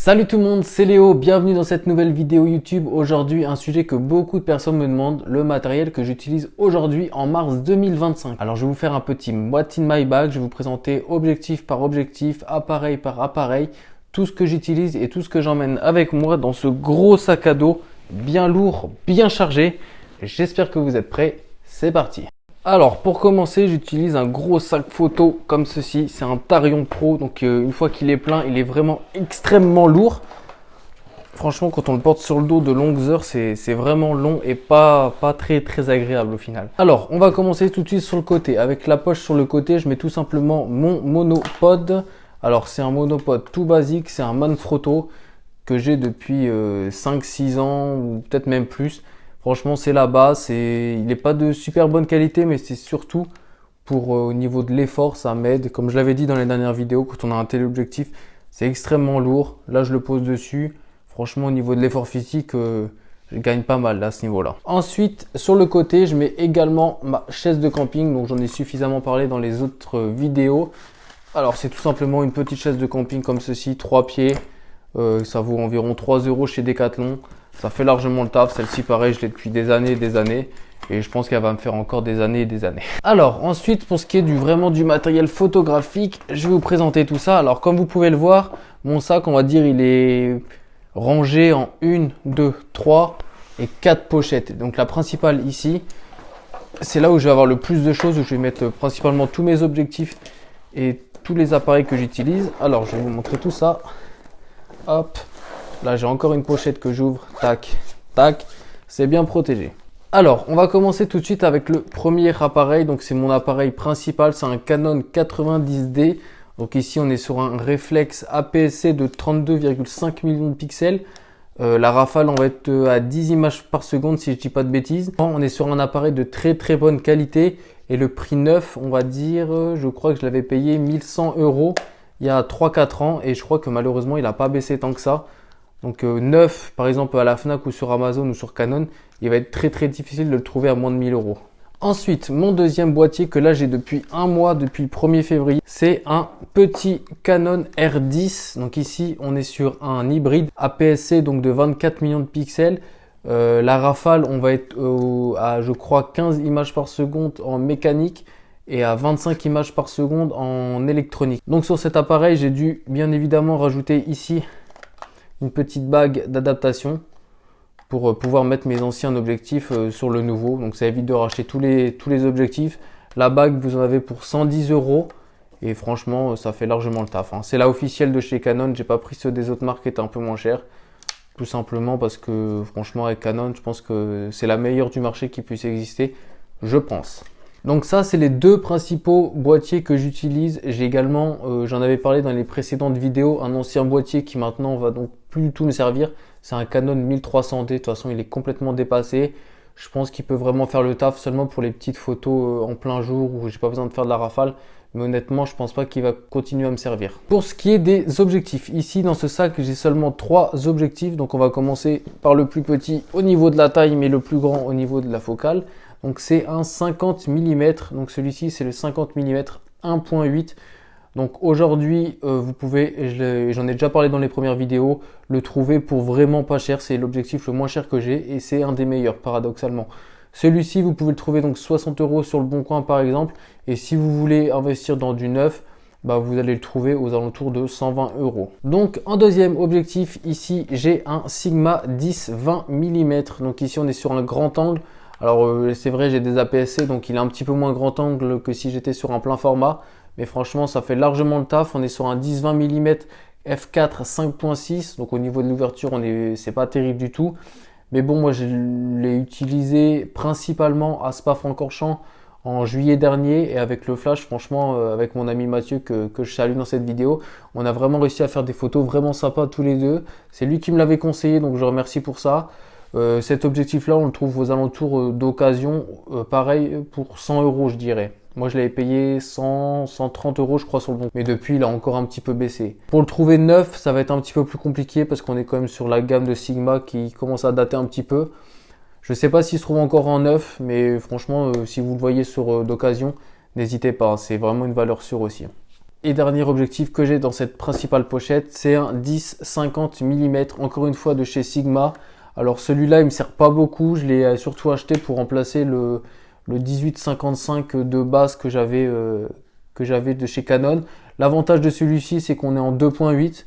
Salut tout le monde, c'est Léo, bienvenue dans cette nouvelle vidéo YouTube. Aujourd'hui, un sujet que beaucoup de personnes me demandent, le matériel que j'utilise aujourd'hui en mars 2025. Alors je vais vous faire un petit What's in my bag, je vais vous présenter objectif par objectif, appareil par appareil, tout ce que j'utilise et tout ce que j'emmène avec moi dans ce gros sac à dos, bien lourd, bien chargé. J'espère que vous êtes prêts, c'est parti. Alors pour commencer, j'utilise un gros sac photo comme ceci, c'est un Tarion Pro, donc une fois qu'il est plein, il est vraiment extrêmement lourd. Franchement, quand on le porte sur le dos de longues heures, c'est vraiment long et pas très agréable au final. Alors, on va commencer tout de suite sur le côté. Avec la poche sur le côté, je mets tout simplement mon monopod. Alors c'est un monopod tout basique, c'est un Manfrotto que j'ai depuis 5-6 ans ou peut-être même plus. Franchement, c'est la base. Il n'est pas de super bonne qualité, mais c'est surtout pour au niveau de l'effort, ça m'aide. Comme je l'avais dit dans les dernières vidéos, quand on a un téléobjectif, c'est extrêmement lourd. Là, je le pose dessus. Franchement, au niveau de l'effort physique, je gagne pas mal là, à ce niveau-là. Ensuite, sur le côté, je mets également ma chaise de camping. Donc, j'en ai suffisamment parlé dans les autres vidéos. Alors, c'est tout simplement une petite chaise de camping comme ceci, 3 pieds. Ça vaut environ 3 € chez Decathlon. Ça fait largement le taf. Celle-ci, pareil, je l'ai depuis des années et des années. Et je pense qu'elle va me faire encore des années et des années. Alors, ensuite, pour ce qui est vraiment du matériel photographique, je vais vous présenter tout ça. Alors, comme vous pouvez le voir, mon sac, on va dire, il est rangé en 1, 2, 3 et 4 pochettes. Donc, la principale ici, c'est là où je vais avoir le plus de choses, où je vais mettre principalement tous mes objectifs et tous les appareils que j'utilise. Alors, je vais vous montrer tout ça. Hop. Là, j'ai encore une pochette que j'ouvre. Tac, tac. C'est bien protégé. Alors, on va commencer tout de suite avec le premier appareil. Donc, c'est mon appareil principal. C'est un Canon 90D. Donc, ici, on est sur un réflexe APS-C de 32,5 millions de pixels. La rafale, on va être à 10 images par seconde si je ne dis pas de bêtises. On est sur un appareil de très bonne qualité. Et le prix neuf, on va dire, je crois que je l'avais payé 1100 € il y a 3-4 ans. Et je crois que malheureusement, il n'a pas baissé tant que ça. Donc neuf, par exemple à la Fnac ou sur Amazon ou sur Canon, il va être très difficile de le trouver à moins de 1000 €. Ensuite, mon deuxième boîtier que là j'ai depuis un mois, depuis le 1er février, c'est un petit Canon R10. Donc ici, on est sur un hybride APS-C donc de 24 millions de pixels. La rafale, on va être à je crois 15 images par seconde en mécanique et à 25 images par seconde en électronique. Donc sur cet appareil, j'ai dû bien évidemment rajouter ici une petite bague d'adaptation pour pouvoir mettre mes anciens objectifs sur le nouveau. Donc ça évite de racheter tous les objectifs. La bague, vous en avez pour 110 € et franchement, ça fait largement le taf. C'est la officielle de chez Canon. J'ai pas pris ceux des autres marques qui étaient un peu moins chers. Tout simplement parce que franchement, avec Canon, je pense que c'est la meilleure du marché qui puisse exister. Je pense. Donc ça, c'est les deux principaux boîtiers que j'utilise. J'ai également, j'en avais parlé dans les précédentes vidéos, un ancien boîtier qui maintenant va donc plus du tout me servir. C'est un Canon 1300D. De toute façon, il est complètement dépassé. Je pense qu'il peut vraiment faire le taf seulement pour les petites photos en plein jour où j'ai pas besoin de faire de la rafale. Mais honnêtement, je pense pas qu'il va continuer à me servir. Pour ce qui est des objectifs, ici dans ce sac, j'ai seulement 3 objectifs. Donc on va commencer par le plus petit au niveau de la taille, mais le plus grand au niveau de la focale. Donc c'est un 50 mm, donc celui-ci c'est le 50 mm 1.8. Donc aujourd'hui vous pouvez, j'en ai déjà parlé dans les premières vidéos, le trouver pour vraiment pas cher. C'est l'objectif le moins cher que j'ai et c'est un des meilleurs paradoxalement. Celui-ci vous pouvez le trouver donc 60 € sur le Bon Coin par exemple. Et si vous voulez investir dans du neuf, vous allez le trouver aux alentours de 120 €. Donc en deuxième objectif ici j'ai un Sigma 10-20 mm. Donc ici on est sur un grand angle. Alors c'est vrai, j'ai des APS-C donc il est un petit peu moins grand angle que si j'étais sur un plein format. Mais franchement ça fait largement le taf. On est sur un 10-20 mm f4 5.6. Donc au niveau de l'ouverture c'est pas terrible du tout. Mais bon, moi je l'ai utilisé principalement à Spa-Francorchamps en juillet dernier. Et avec le flash, franchement avec mon ami Mathieu que je salue dans cette vidéo, on a vraiment réussi à faire des photos vraiment sympas tous les deux. C'est lui qui me l'avait conseillé donc je le remercie pour ça. Cet objectif là on le trouve aux alentours d'occasion, pareil pour 100 € je dirais. Moi je l'avais payé 130 € je crois sur le bon. Mais depuis il a encore un petit peu baissé. Pour le trouver neuf ça va être un petit peu plus compliqué parce qu'on est quand même sur la gamme de Sigma qui commence à dater un petit peu. Je ne sais pas s'il se trouve encore en neuf, mais franchement si vous le voyez sur d'occasion, n'hésitez pas, c'est vraiment une valeur sûre aussi. Et dernier objectif que j'ai dans cette principale pochette, c'est un 10-50 mm, encore une fois de chez Sigma. Alors celui-là, il me sert pas beaucoup, je l'ai surtout acheté pour remplacer le 18-55 de base que j'avais de chez Canon. L'avantage de celui-ci, c'est qu'on est en 2.8,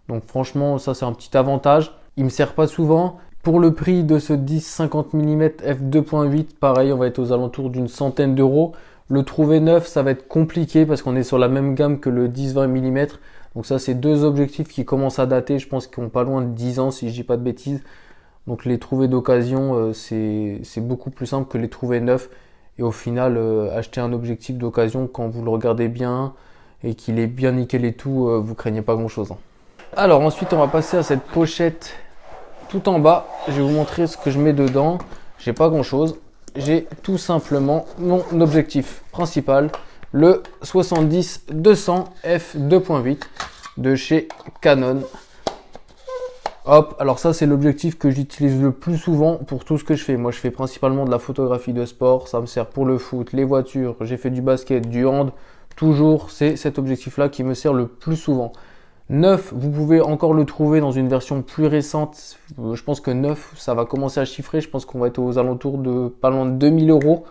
donc franchement, ça c'est un petit avantage. Il me sert pas souvent. Pour le prix de ce 10-50 mm f2.8, pareil, on va être aux alentours d'une centaine d'euros. Le trouver neuf, ça va être compliqué parce qu'on est sur la même gamme que le 10-20 mm. Donc ça, c'est deux objectifs qui commencent à dater. Je pense qu'ils ont pas loin de 10 ans, si je dis pas de bêtises. Donc les trouver d'occasion, c'est beaucoup plus simple que les trouver neufs. Et au final, acheter un objectif d'occasion quand vous le regardez bien et qu'il est bien nickel et tout, vous craignez pas grand-chose. Alors ensuite, on va passer à cette pochette tout en bas. Je vais vous montrer ce que je mets dedans. J'ai pas grand-chose. J'ai tout simplement mon objectif principal, le 70-200 f2.8 de chez Canon. Hop, alors ça c'est l'objectif que j'utilise le plus souvent pour tout ce que je fais. Moi je fais principalement de la photographie de sport, ça me sert pour le foot, les voitures, j'ai fait du basket, du hand. Toujours c'est cet objectif là qui me sert le plus souvent. 9, vous pouvez encore le trouver dans une version plus récente. Je pense que 9, ça va commencer à chiffrer. Je pense qu'on va être aux alentours de pas loin de 2000 euros,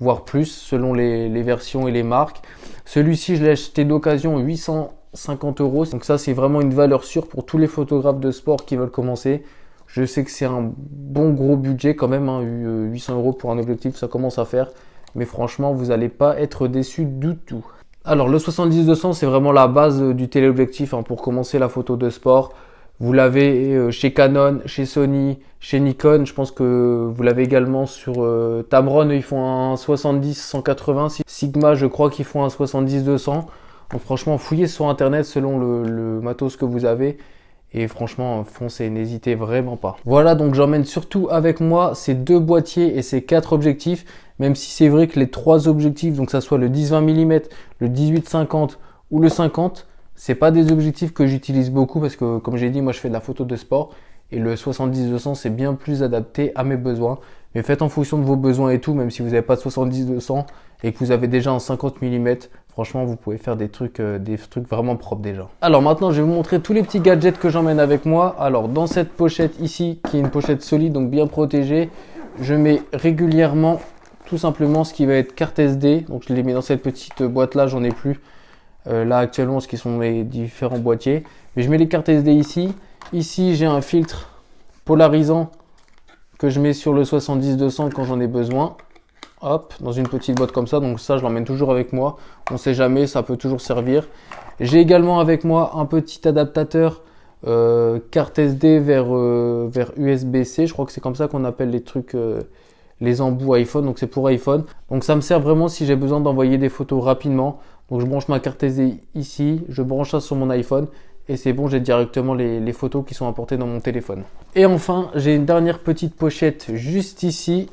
voire plus, selon les versions et les marques. Celui-ci, je l'ai acheté d'occasion 850 euros. Donc ça, c'est vraiment une valeur sûre pour tous les photographes de sport qui veulent commencer. Je sais que c'est un bon gros budget quand même, hein. 800 euros pour un objectif, ça commence à faire. Mais franchement, vous n'allez pas être déçus du tout. Alors le 70-200, c'est vraiment la base du téléobjectif, hein, pour commencer la photo de sport. Vous l'avez chez Canon, chez Sony, chez Nikon. Je pense que vous l'avez également sur Tamron, ils font un 70-180. Sigma, je crois qu'ils font un 70-200. Donc franchement, fouillez sur internet selon le matos que vous avez. Et franchement, foncez, n'hésitez vraiment pas. Voilà, donc j'emmène surtout avec moi ces deux boîtiers et ces quatre objectifs. Même si c'est vrai que les trois objectifs, donc ça soit le 10-20 mm, le 18-50 ou le 50, c'est pas des objectifs que j'utilise beaucoup parce que, comme j'ai dit, moi je fais de la photo de sport et le 70-200 c'est bien plus adapté à mes besoins. Mais faites en fonction de vos besoins et tout, même si vous n'avez pas de 70-200 et que vous avez déjà un 50 mm, franchement vous pouvez faire des trucs vraiment propres déjà. Alors maintenant je vais vous montrer tous les petits gadgets que j'emmène avec moi. Alors dans cette pochette ici, qui est une pochette solide, donc bien protégée, je mets régulièrement tout simplement ce qui va être carte SD. Donc je les mets dans cette petite boîte là, j'en ai plus là actuellement, ce qui sont mes différents boîtiers. Mais je mets les cartes SD ici. Ici j'ai un filtre polarisant que je mets sur le 70-200 quand j'en ai besoin. Hop, dans une petite boîte comme ça. Donc ça je l'emmène toujours avec moi. On sait jamais, ça peut toujours servir. J'ai également avec moi un petit adaptateur carte SD vers USB-C. Je crois que c'est comme ça qu'on appelle les trucs, les embouts iPhone, donc c'est pour iPhone. Donc ça me sert vraiment si j'ai besoin d'envoyer des photos rapidement. Donc je branche ma carte SD ici, je branche ça sur mon iPhone et c'est bon, j'ai directement les photos qui sont importées dans mon téléphone. Et enfin, j'ai une dernière petite pochette juste ici,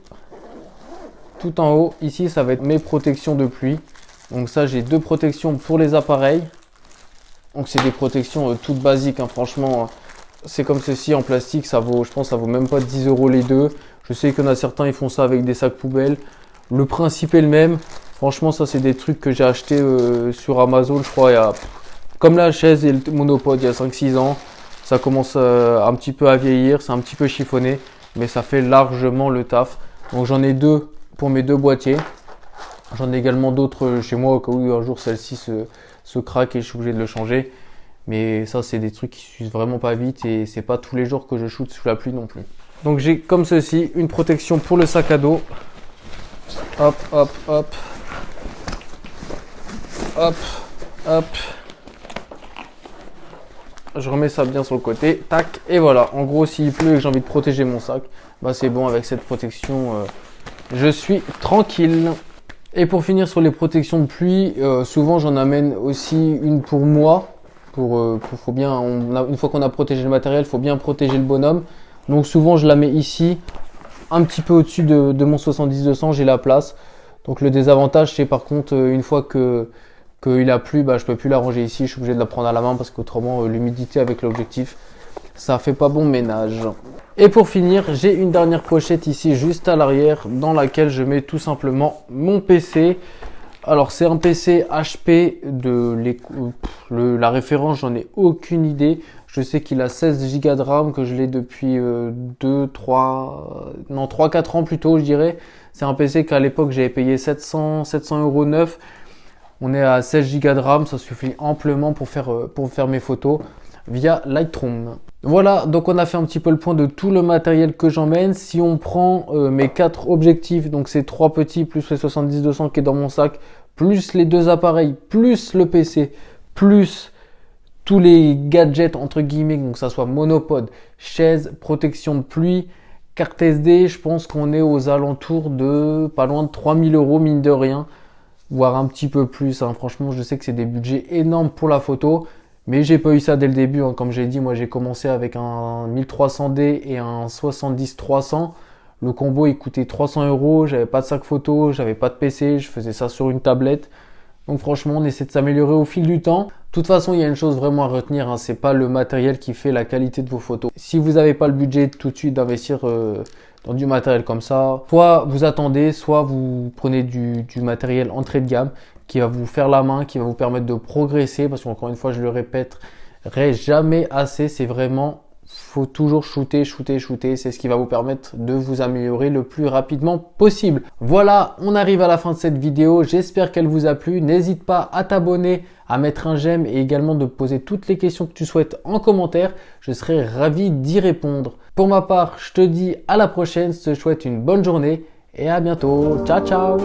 tout en haut. Ici, ça va être mes protections de pluie. Donc ça, j'ai deux protections pour les appareils. Donc c'est des protections toutes basiques, hein. Franchement, c'est comme ceci en plastique, ça vaut, je pense, ça vaut même pas 10 euros les deux. Je sais qu'il y en a certains, ils font ça avec des sacs poubelles. Le principe est le même. Franchement, ça, c'est des trucs que j'ai acheté sur Amazon, je crois, il y a, comme la chaise et le monopode, il y a 5-6 ans. Ça commence un petit peu à vieillir, c'est un petit peu chiffonné, mais ça fait largement le taf. Donc, j'en ai deux pour mes deux boîtiers. J'en ai également d'autres chez moi au cas où un jour celle-ci se craque et je suis obligé de le changer. Mais ça, c'est des trucs qui s'usent vraiment pas vite et c'est pas tous les jours que je shoote sous la pluie non plus. Donc j'ai comme ceci une protection pour le sac à dos. Hop, hop, hop. Hop, hop. Je remets ça bien sur le côté. Tac. Et voilà. En gros, s'il pleut et que j'ai envie de protéger mon sac, bah c'est bon, avec cette protection, je suis tranquille. Et pour finir sur les protections de pluie, souvent j'en amène aussi une pour moi. Faut bien, une fois qu'on a protégé le matériel, il faut bien protéger le bonhomme. Donc souvent je la mets ici, un petit peu au-dessus de mon 70-200, j'ai la place. Donc le désavantage, c'est par contre, une fois qu'il a plu, bah, je peux plus la ranger ici, je suis obligé de la prendre à la main parce qu'autrement l'humidité avec l'objectif, ça fait pas bon ménage. Et pour finir, j'ai une dernière pochette ici juste à l'arrière dans laquelle je mets tout simplement mon PC. Alors c'est un PC HP la référence, j'en ai aucune idée. Je sais qu'il a 16 Go de RAM, que je l'ai depuis 3-4 ans plutôt, je dirais. C'est un PC qu'à l'époque j'avais payé 700 € neuf. On est à 16 Go de RAM, ça suffit amplement pour faire mes photos via Lightroom. Voilà, donc on a fait un petit peu le point de tout le matériel que j'emmène. Si on prend mes 4 objectifs, donc ces 3 petits plus les 70-200 qui est dans mon sac, plus les 2 appareils, plus le PC, plus tous les gadgets entre guillemets, donc que ça soit monopode, chaise, protection de pluie, carte SD, je pense qu'on est aux alentours de pas loin de 3000 € mine de rien, voire un petit peu plus. Hein. Franchement, je sais que c'est des budgets énormes pour la photo, mais j'ai pas eu ça dès le début. Hein. Comme j'ai dit, moi j'ai commencé avec un 1300D et un 70-300. Le combo il coûtait 300 €, j'avais pas de sac photo, j'avais pas de PC, je faisais ça sur une tablette. Donc franchement, on essaie de s'améliorer au fil du temps. De toute façon, il y a une chose vraiment à retenir, hein, c'est pas le matériel qui fait la qualité de vos photos. Si vous n'avez pas le budget tout de suite d'investir dans du matériel comme ça, soit vous attendez, soit vous prenez du matériel entrée de gamme qui va vous faire la main, qui va vous permettre de progresser. Parce qu'encore une fois, je le répéterai jamais assez, c'est vraiment... faut toujours shooter. C'est ce qui va vous permettre de vous améliorer le plus rapidement possible. Voilà, on arrive à la fin de cette vidéo. J'espère qu'elle vous a plu. N'hésite pas à t'abonner, à mettre un j'aime et également de poser toutes les questions que tu souhaites en commentaire. Je serai ravi d'y répondre. Pour ma part, je te dis à la prochaine. Je te souhaite une bonne journée et à bientôt. Ciao, ciao!